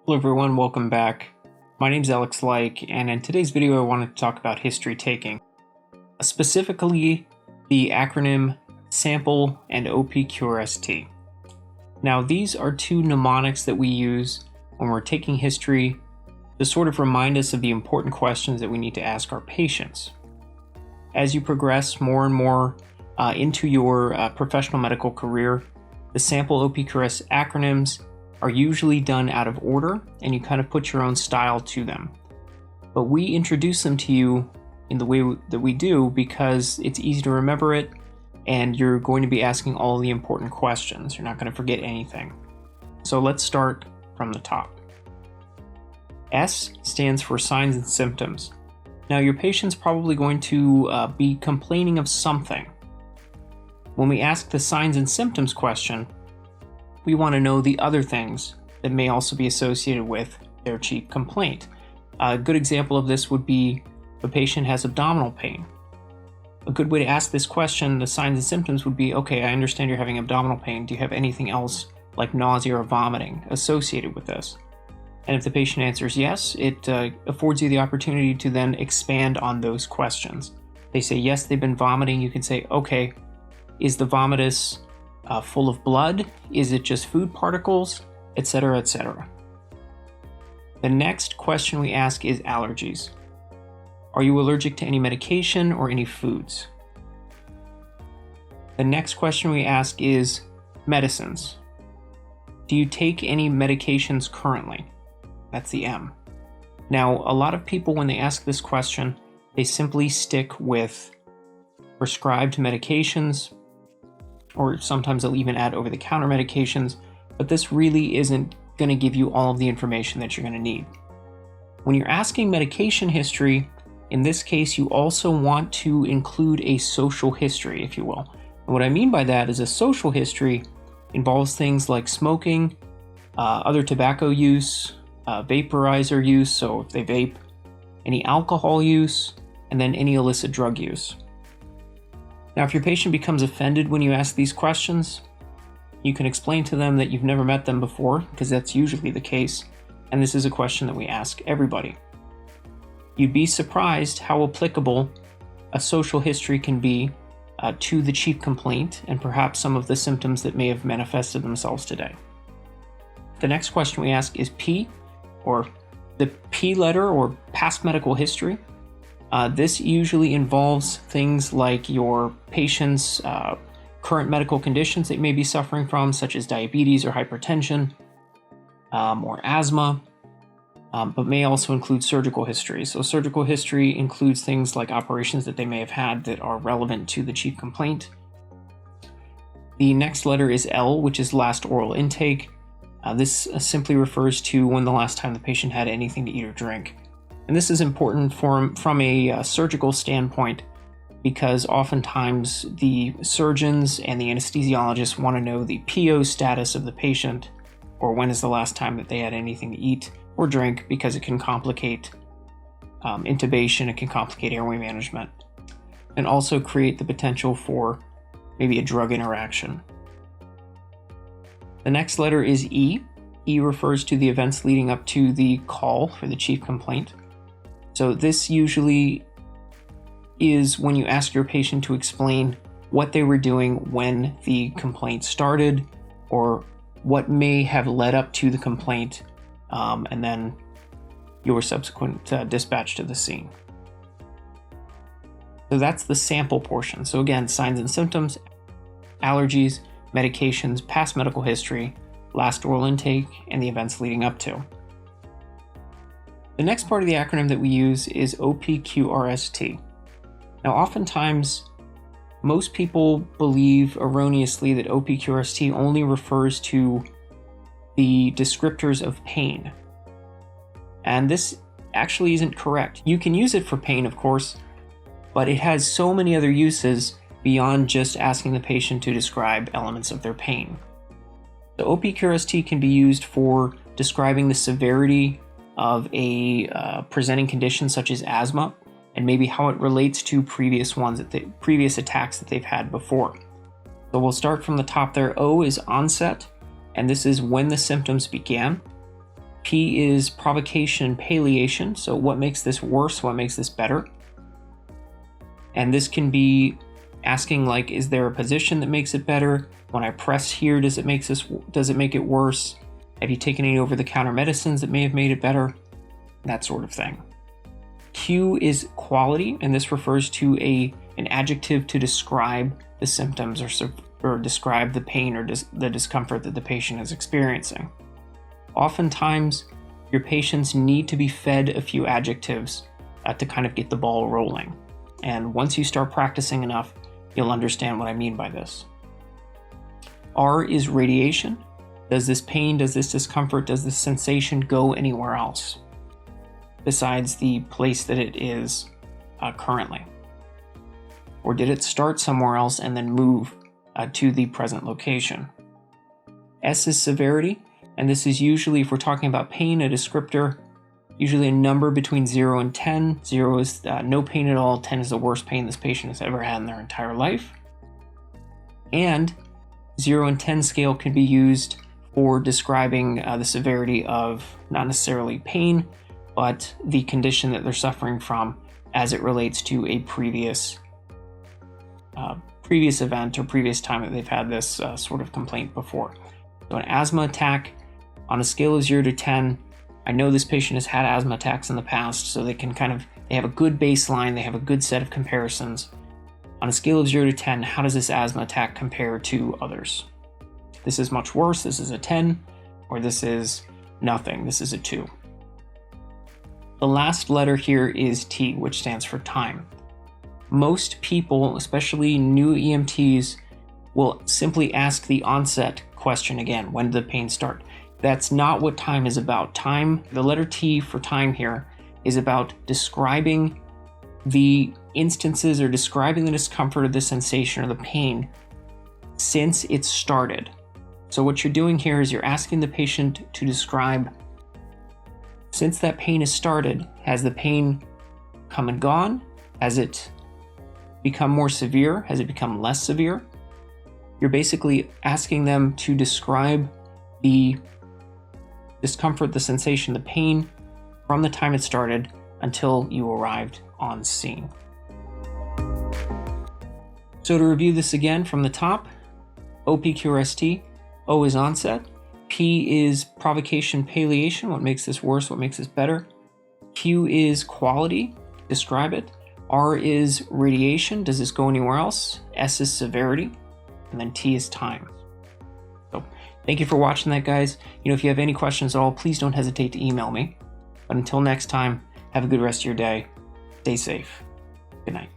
Hello everyone, welcome back. My name is Alex Like, and in today's video I wanted to talk about history taking. Specifically, the acronym SAMPLE and OPQRST. Now these are two mnemonics that we use when we're taking history to sort of remind us of the important questions that we need to ask our patients. As you progress more and more into your professional medical career, the SAMPLE OPQRS acronyms are usually done out of order, and you kind of put your own style to them. But we introduce them to you in the way that we do because it's easy to remember it, and you're going to be asking all the important questions. You're not going to forget anything. So let's start from the top. S stands for signs and symptoms. Now your patient's probably going to be complaining of something. When we ask the signs and symptoms question, we want to know the other things that may also be associated with their chief complaint. A good example of this would be if a patient has abdominal pain. A good way to ask this question, the signs and symptoms, would be, okay, I understand you're having abdominal pain. Do you have anything else like nausea or vomiting associated with this? And if the patient answers yes, it affords you the opportunity to then expand on those questions. They say, yes, they've been vomiting. You can say, okay, is the vomitus full of blood? Is it just food particles? Etc., etc. The next question we ask is allergies. Are you allergic to any medication or any foods? The next question we ask is medicines. Do you take any medications currently? That's the M. Now, a lot of people, when they ask this question, they simply stick with prescribed medications, or sometimes they'll even add over-the-counter medications, but this really isn't going to give you all of the information that you're going to need. When you're asking medication history, in this case, you also want to include a social history, if you will. And what I mean by that is a social history involves things like smoking, other tobacco use, vaporizer use, so if they vape, any alcohol use, and then any illicit drug use. Now, if your patient becomes offended when you ask these questions, you can explain to them that you've never met them before, because that's usually the case, and this is a question that we ask everybody. You'd be surprised how applicable a social history can be to the chief complaint and perhaps some of the symptoms that may have manifested themselves today. The next question we ask is P, or the P letter, or past medical history. This usually involves things like your patient's current medical conditions they may be suffering from, such as diabetes or hypertension, or asthma, but may also include surgical history. So surgical history includes things like operations that they may have had that are relevant to the chief complaint. The next letter is L, which is last oral intake. This simply refers to when the last time the patient had anything to eat or drink. And this is important from a surgical standpoint because oftentimes the surgeons and the anesthesiologists want to know the PO status of the patient, or when is the last time that they had anything to eat or drink, because it can complicate intubation, it can complicate airway management, and also create the potential for maybe a drug interaction. The next letter is E. E refers to the events leading up to the call for the chief complaint. So this usually is when you ask your patient to explain what they were doing when the complaint started, or what may have led up to the complaint, and then your subsequent dispatch to the scene. So that's the sample portion. So again, signs and symptoms, allergies, medications, past medical history, last oral intake, and the events leading up to. The next part of the acronym that we use is OPQRST. Now, oftentimes, most people believe erroneously that OPQRST only refers to the descriptors of pain. And this actually isn't correct. You can use it for pain, of course, but it has so many other uses beyond just asking the patient to describe elements of their pain. The OPQRST can be used for describing the severity of a presenting condition such as asthma, and maybe how it relates to previous attacks that they've had before. So we'll start from the top there. O is onset, and this is when the symptoms began. P is provocation and palliation. So what makes this worse? What makes this better? And this can be asking like, is there a position that makes it better? When I press here, does it make it worse? Have you taken any over-the-counter medicines that may have made it better? That sort of thing. Q is quality, and this refers to an adjective to describe the symptoms or describe the pain or the discomfort that the patient is experiencing. Oftentimes, your patients need to be fed a few adjectives to kind of get the ball rolling. And once you start practicing enough, you'll understand what I mean by this. R is radiation. Does this pain, does this discomfort, does this sensation go anywhere else besides the place that it is currently? Or did it start somewhere else and then move to the present location? S is severity, and this is usually, if we're talking about pain, a descriptor, usually a number between 0 and 10. 0 is no pain at all, 10 is the worst pain this patient has ever had in their entire life. And 0 and 10 scale can be used for describing the severity of not necessarily pain, but the condition that they're suffering from as it relates to a previous event or previous time that they've had this sort of complaint before. So an asthma attack, on a scale of 0 to 10, I know this patient has had asthma attacks in the past, so they have a good baseline, they have a good set of comparisons. On a scale of 0 to 10, how does this asthma attack compare to others? This is much worse, this is a 10, or this is nothing, this is a 2. The last letter here is T, which stands for time. Most people, especially new EMTs, will simply ask the onset question again. When did the pain start? That's not what time is about. Time, the letter T for time here, is about describing the instances or describing the discomfort or the sensation or the pain since it started. So what you're doing here is you're asking the patient to describe, since that pain has started, has the pain come and gone? Has it become more severe? Has it become less severe? You're basically asking them to describe the discomfort, the sensation, the pain from the time it started until you arrived on scene. So to review this again from the top, OPQRST, O is onset, P is provocation, palliation, what makes this worse, what makes this better. Q is quality, describe it. R is radiation, does this go anywhere else? S is severity, and then T is time. So thank you for watching that, guys. If you have any questions at all, please don't hesitate to email me. But until next time, have a good rest of your day. Stay safe. Good night.